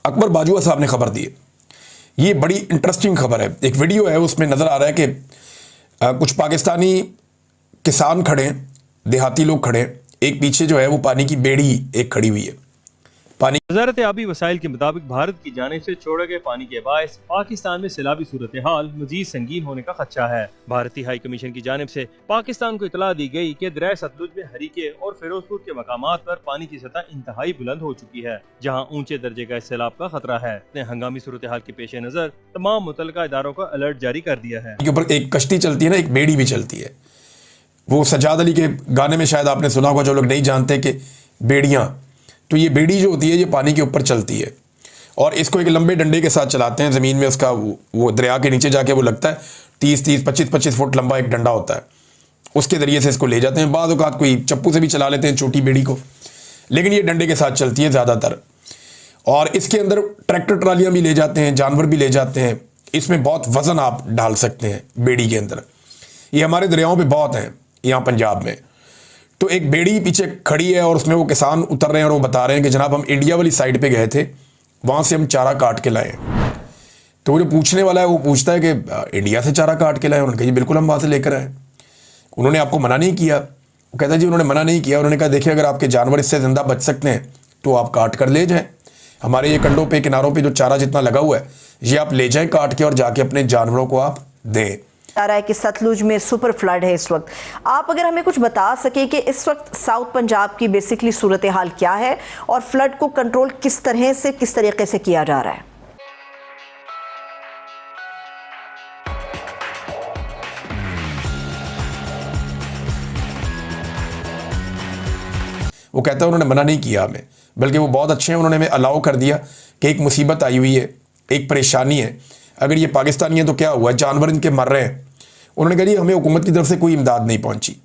अकबर बाजुआ साहब ने खबर दी है। ये बड़ी इंटरेस्टिंग खबर है। एक वीडियो है, उसमें नज़र आ रहा है कि कुछ पाकिस्तानी किसान खड़े हैं, देहाती लोग खड़े हैं, एक पीछे जो है वो पानी की बेड़ी एक खड़ी हुई है। पानी वज़ारत आबी वसाइल के मुताबिक भारत की जानिब से छोड़े गए पानी के बायस पाकिस्तान में सैलाबी सूरत हाल मजीद संगीन होने का खदशा है। भारतीय हाई कमीशन की जानिब से पाकिस्तान को इतला दी गई कि दरिया सतलुज में हरीके और फिरोजपुर के मकामात पर पानी की सतह इंतहाई बुलंद हो चुकी है, जहाँ ऊंचे दर्जे का सैलाब का खतरा है। हंगामी सूरत हाल के पेश नजर तमाम मुतल्लिका इदारों को अलर्ट जारी कर दिया है। के ऊपर एक कश्ती चलती है ना, एक बेड़ी भी चलती है। वो सज्जाद अली के गाने में शायद आपने सुना होगा, जो लोग नहीं जानते कि बेड़ियाँ, तो ये बेड़ी जो होती है ये पानी के ऊपर चलती है और इसको एक लंबे डंडे के साथ चलाते हैं ज़मीन में। उसका वो दरिया के नीचे जाके वो लगता है 30-30, 25-25 फुट लंबा एक डंडा होता है, उसके ज़रिए से इसको ले जाते हैं। बाद औक़ात कोई चप्पू से भी चला लेते हैं छोटी बेड़ी को, लेकिन ये डंडे के साथ चलती है ज़्यादातर। और इसके अंदर ट्रैक्टर ट्रालियाँ भी ले जाते हैं, जानवर भी ले जाते हैं। इसमें बहुत वज़न आप डाल सकते हैं बेड़ी के अंदर। ये हमारे दरियाओं पर बहुत हैं यहाँ पंजाब में। तो एक बेड़ी पीछे खड़ी है और उसमें वो किसान उतर रहे हैं और वो बता रहे हैं कि जनाब हम इंडिया वाली साइड पे गए थे, वहाँ से हम चारा काट के लाए। तो वो जो पूछने वाला है वो पूछता है कि इंडिया से चारा काट के लाए? उन्होंने कहा जी बिल्कुल हम वहाँ से लेकर आए। उन्होंने आपको मना नहीं किया? वो कहता है जी उन्होंने मना नहीं किया। उन्होंने कहा देखिए अगर आपके जानवर इससे ज़िंदा बच सकते हैं तो आप काट कर ले जाएँ। हमारे ये कंडों पे किनारों पे जो चारा जितना लगा हुआ है ये आप ले जाएँ काट के और जाके अपने जानवरों को आप दें। आ रहा है कि सतलुज में सुपर फ्लड है इस वक्त। आप अगर हमें कुछ बता सके कि इस वक्त साउथ पंजाब की बेसिकली सूरत हाल क्या है और फ्लड को कंट्रोल किस तरह से, किस तरीके से किया जा रहा है? वो कहता है उन्होंने मना नहीं किया हमें, बल्कि वो बहुत अच्छे हैं, उन्होंने हमें अलाउ कर दिया कि एक मुसीबत आई हुई है, एक परेशानी है। अगर ये पाकिस्तानी है तो क्या हुआ, जानवर इनके मर रहे हैं। उन्होंने कहा जी हमें हुकूमत की तरफ से कोई इमदाद नहीं पहुंची,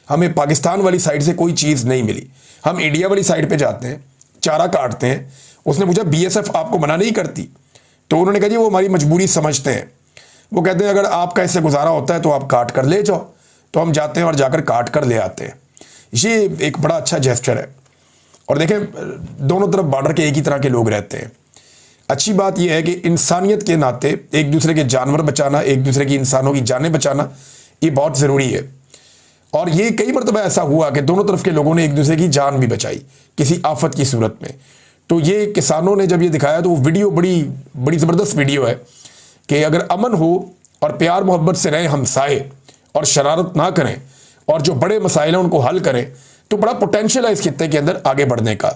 हमें पाकिस्तान वाली साइड से कोई चीज़ नहीं मिली। हम इंडिया वाली साइड पे जाते हैं, चारा काटते हैं। उसने पूछा बीएसएफ आपको मना नहीं करती? तो उन्होंने कहा जी वो हमारी मजबूरी समझते हैं। वो कहते हैं अगर आपका इससे गुजारा होता है तो आप काट कर ले जाओ। तो हम जाते हैं और जाकर काट कर ले आते हैं। ये एक बड़ा अच्छा जेस्चर है। और देखें दोनों तरफ बॉर्डर के एक ही तरह के लोग रहते हैं। अच्छी बात यह है कि इंसानियत के नाते एक दूसरे के जानवर बचाना, एक दूसरे की इंसानों की जानें बचाना, ये बहुत ज़रूरी है। और ये कई मरतबा ऐसा हुआ कि दोनों तरफ के लोगों ने एक दूसरे की जान भी बचाई किसी आफत की सूरत में। तो ये किसानों ने जब ये दिखाया तो वो वीडियो बड़ी ज़बरदस्त वीडियो है कि अगर अमन हो और प्यार मोहब्बत से रहें हमसाए और शरारत ना करें और जो बड़े मसाइल हैं उनको हल करें तो बड़ा पोटेंशियल है इस खित्ते के अंदर आगे बढ़ने का।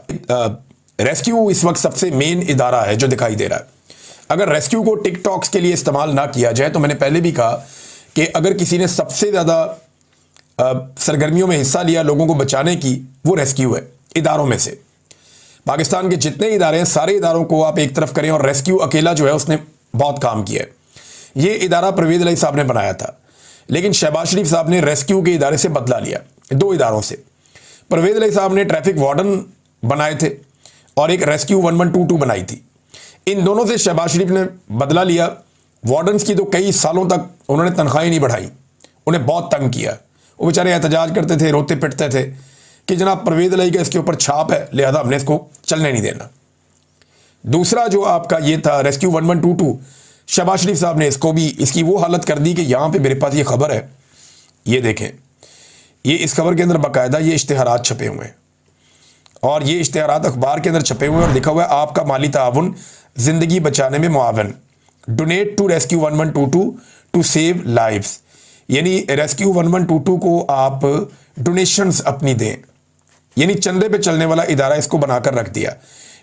रेस्क्यू इस वक्त सबसे मेन इदारा है जो दिखाई दे रहा है। अगर रेस्क्यू को टिकटॉक्स के लिए इस्तेमाल ना किया जाए तो मैंने पहले भी कहा कि अगर किसी ने सबसे ज़्यादा सरगर्मियों में हिस्सा लिया लोगों को बचाने की, वो रेस्क्यू है इदारों में से। पाकिस्तान के जितने इदारे हैं सारे इदारों को आप एक तरफ करें और रेस्क्यू अकेला जो है उसने बहुत काम किया है। ये इदारा परवेज़ इलाही साहब ने बनाया था, लेकिन शहबाज शरीफ साहब ने रेस्क्यू के इदारे से बदला लिया, दो इदारों से। परवेज़ इलाही साहब ने ट्रैफिक वार्डन बनाए थे और एक रेस्क्यू 1122 बनाई थी। इन दोनों से शहबाज शरीफ ने बदला लिया। वार्डन्स की तो कई सालों तक उन्होंने तनख्वाहें नहीं बढ़ाई, उन्हें बहुत तंग किया। वो बेचारे एहतजाज करते थे, रोते पिटते थे कि जनाब परवेज़ इलाही का इसके ऊपर छाप है, लिहाजा हमने इसको चलने नहीं देना। दूसरा जो आपका ये था रेस्क्यू 1122, शहबाज शरीफ साहब ने इसको भी इसकी वो हालत कर दी कि यहाँ पे मेरे पास ये खबर है, ये देखें, ये इस खबर के अंदर बाकायदा ये इश्तिहारात छपे हुए हैं और ये इश्तिहारात अखबार के अंदर छपे हुए हैं और लिखा हुआ है आपका माली ताउन जिंदगी बचाने में मुआवन, donate to rescue 1122 to save lives. यानी रेस्क्यू 1122 को आप डोनेशंस अपनी दें, यानी चंदे पे चलने वाला इदारा इसको बनाकर रख दिया।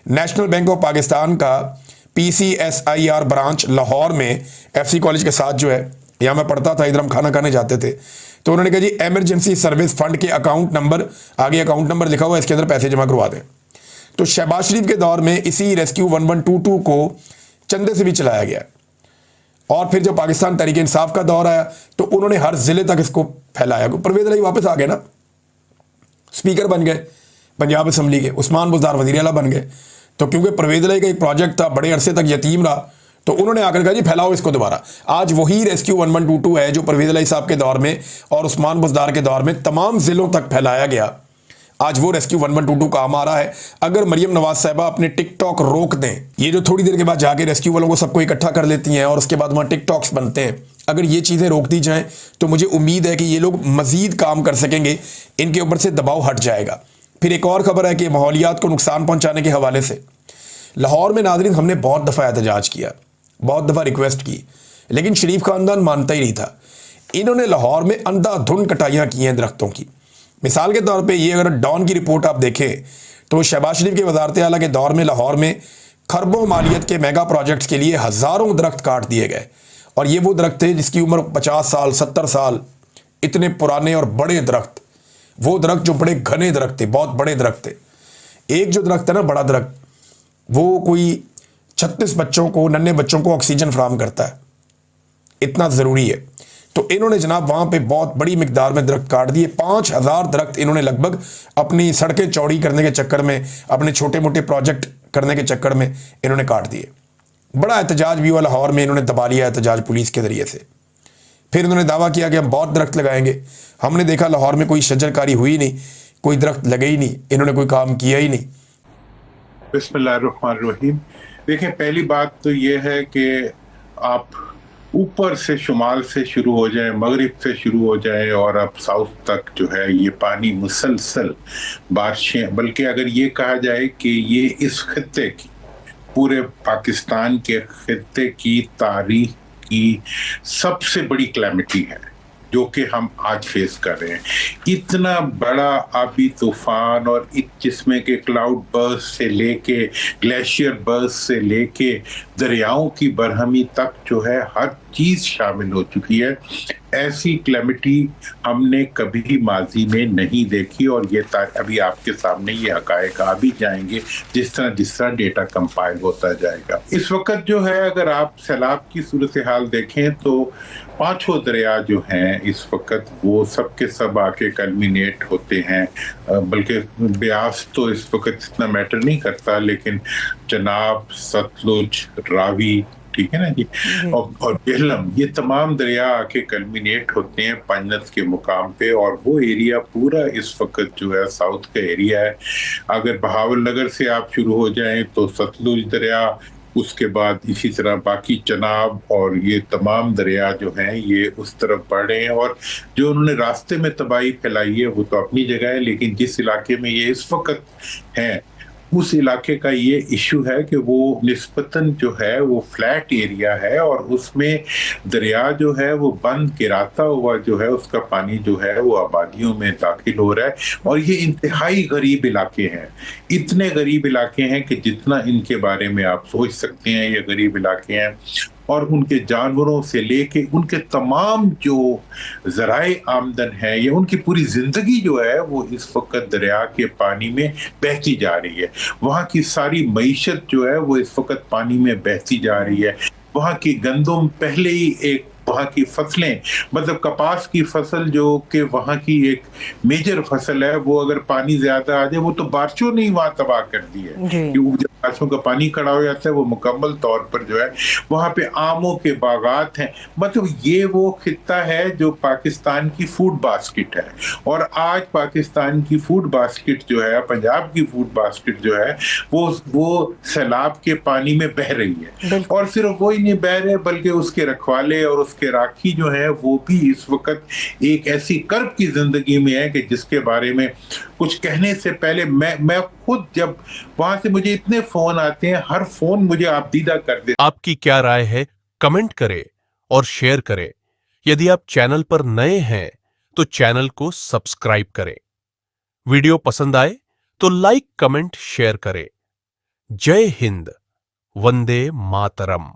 नेशनल बैंक ऑफ पाकिस्तान का PCSIR ब्रांच लाहौर में FC कॉलेज के साथ जो है, यहाँ मैं पढ़ता था, इधर हम खाना खाने जाते थे, तो उन्होंने कहा जी एमरजेंसी सर्विस फंड के अकाउंट नंबर, आगे अकाउंट नंबर लिखा हुआ है, इसके अंदर पैसे जमा करवा दें। तो शहबाज शरीफ के दौर में इसी रेस्क्यू 1122 को चंदे से भी चलाया गया और फिर जब पाकिस्तान तहरीक इंसाफ का दौर आया तो उन्होंने हर जिले तक इसको फैलाया। परवेज़ इलाही वापस आ गए ना, स्पीकर बन गए पंजाब असम्बली के, उस्मान बुज़दार वज़ीर आला बन गए। तो क्योंकि परवेज़ इलाही का एक प्रोजेक्ट था, बड़े अरसे तक यतीम रहा, तो उन्होंने आकर कहा जी फैलाओ इसको दोबारा। आज वही रेस्क्यू 1122 है जो परवेज़ इलाही साहब के दौर में और उस्मान बुज़दार के दौर में तमाम ज़िलों तक फैलाया गया। आज वो रेस्क्यू 1122 काम आ रहा है। अगर मरियम नवाज साहिबा अपने टिकटॉक रोक दें, ये जो थोड़ी देर के बाद जाके रेस्क्यू वालों को सबको इकट्ठा कर लेती हैं और उसके बाद वहाँ टिकटॉक्स बनते हैं, अगर ये चीज़ें रोक दी जाएं तो मुझे उम्मीद है कि ये लोग मजीद काम कर सकेंगे, इनके ऊपर से दबाव हट जाएगा। फिर एक और खबर है कि माहौलियात को नुकसान पहुँचाने के हवाले से लाहौर में नाज़रीन हमने बहुत दफ़ा एहतजाज किया, बहुत दफ़ा रिक्वेस्ट की, लेकिन शरीफ खानदान मानता ही नहीं था। इन्होंने लाहौर में अंधाधुंध कटाइयाँ की हैं दरख्तों की। मिसाल के तौर पे ये अगर डॉन की रिपोर्ट आप देखें तो शहबाज शरीफ के वज़ारत आला के दौर में लाहौर में खरबों मालियत के मेगा प्रोजेक्ट्स के लिए हज़ारों दरख्त काट दिए गए, और ये वो दरख्त थे जिसकी उम्र 50 साल 70 साल, इतने पुराने और बड़े दरख्त, वो दरख्त जो बड़े घने दरख्त थे, बहुत बड़े दरख्त थे। एक जो दरख्त है ना, बड़ा दरख्त, वो कोई 36 बच्चों को, नन्हे बच्चों को ऑक्सीजन फराहम करता है, इतना ज़रूरी है। तो इन्होंने जनाब वहाँ पे बहुत बड़ी मिकदार में दरख्त काट दिए। 5000 दरख्त इन्होंने लगभग अपनी सड़कें चौड़ी करने के चक्कर में, अपने छोटे मोटे प्रोजेक्ट करने के चक्कर में इन्होंने काट दिए। बड़ा एहतजाज भी हुआ लाहौर में, इन्होंने दबा लिया एहतजाज पुलिस के ज़रिए से। फिर इन्होंने दावा किया कि हम बहुत दरख्त लगाएंगे। हमने देखा लाहौर में कोई शजरकारी हुई नहीं, कोई दरख्त लगे ही नहीं, इन्होंने कोई काम किया ही नहीं। बिस्मिल्लाहिर्रहमानिर्रहीम। देखें, पहली बात तो ये है कि आप ऊपर से शुमाल से शुरू हो जाए, मगरिब से शुरू हो जाए और अब साउथ तक जो है ये पानी मुसलसल बारिशें, बल्कि अगर ये कहा जाए कि ये इस खित्ते की, पूरे पाकिस्तान के खित्ते की तारीख की सबसे बड़ी क्लैमिटी है जो कि हम आज फेस कर रहे हैं। इतना बड़ा आबी तूफान और जिसमें के क्लाउड बर्स्ट से लेके ग्लेशियर बर्स्ट से लेके दरियाओं की बरहमी तक जो है हर चीज शामिल हो चुकी है। ऐसी क्लैमिटी हमने कभी माजी में नहीं देखी, और ये अभी आपके सामने ये हकायक आ भी जाएंगे जिस तरह डेटा कंपाइल होता जाएगा। इस वक्त जो है अगर आप सैलाब की सूरत हाल देखें तो पांचों दरिया जो हैं इस वक्त वो सब के सब आके कल्मिनेट होते हैं, बल्कि ब्यास तो इस वक्त इतना मैटर नहीं करता, लेकिन चनाब, सतलुज, रावी, ठीक है ना जी, और झेलम, ये तमाम दरिया आके कल्मिनेट होते हैं पंजत के मुकाम पे, और वो एरिया पूरा इस वक्त जो है साउथ का एरिया है। अगर बहावलनगर से आप शुरू हो जाएं तो सतलुज दरिया, उसके बाद इसी तरह बाकी चनाब और ये तमाम दरिया जो हैं ये उस तरफ बढ़ रहे हैं, और जो उन्होंने रास्ते में तबाही फैलाई है वो तो अपनी जगह है, लेकिन जिस इलाके में ये इस वक्त हैं उस इलाके का ये इशू है कि वो निस्बतन जो है वो फ्लैट एरिया है, और उसमें दरिया जो है वो बंद गिराता हुआ जो है उसका पानी जो है वो आबादियों में दाखिल हो रहा है। और ये इंतहाई गरीब इलाके हैं, इतने गरीब इलाके हैं कि जितना इनके बारे में आप सोच सकते हैं ये गरीब इलाके हैं, और उनके जानवरों से लेके उनके तमाम जो ज़राए आमदन है, ये उनकी पूरी ज़िंदगी जो है वो इस वक्त दरिया के पानी में बहती जा रही है। वहाँ की सारी मईशत जो है वो इस वक्त पानी में बहती जा रही है। वहाँ की गंदम पहले ही एक, वहाँ की फसलें, मतलब कपास की फसल जो कि वहाँ की एक मेजर फसल है, वो अगर पानी ज्यादा आ जाए, वो तो बारिशों ने ही वहाँ तबाह कर दी है कि जब बारिशों का पानी खड़ा हो जाता है वो मुकम्मल तौर पर जो है वहाँ पे आमों के बागात हैं। मतलब ये वो खित्ता है जो पाकिस्तान की फूड बास्केट है, और आज पाकिस्तान की फूड बास्केट जो है, पंजाब की फूड बास्केट जो है वो सैलाब के पानी में बह रही है। और सिर्फ वो ही नहीं बह रहे बल्कि उसके रखवाले और उसके राखी जो है वो भी इस वक्त एक ऐसी कर्ब की जिंदगी में है कि जिसके बारे में कुछ कहने से पहले मैं खुद, जब वहां से मुझे इतने फोन आते हैं, हर फोन मुझे आप दीदा कर दे। आपकी क्या राय है, कमेंट करें और शेयर करें। यदि आप चैनल पर नए हैं तो चैनल को सब्सक्राइब करें। वीडियो पसंद आए तो लाइक, कमेंट, शेयर करें। जय हिंद, वंदे मातरम।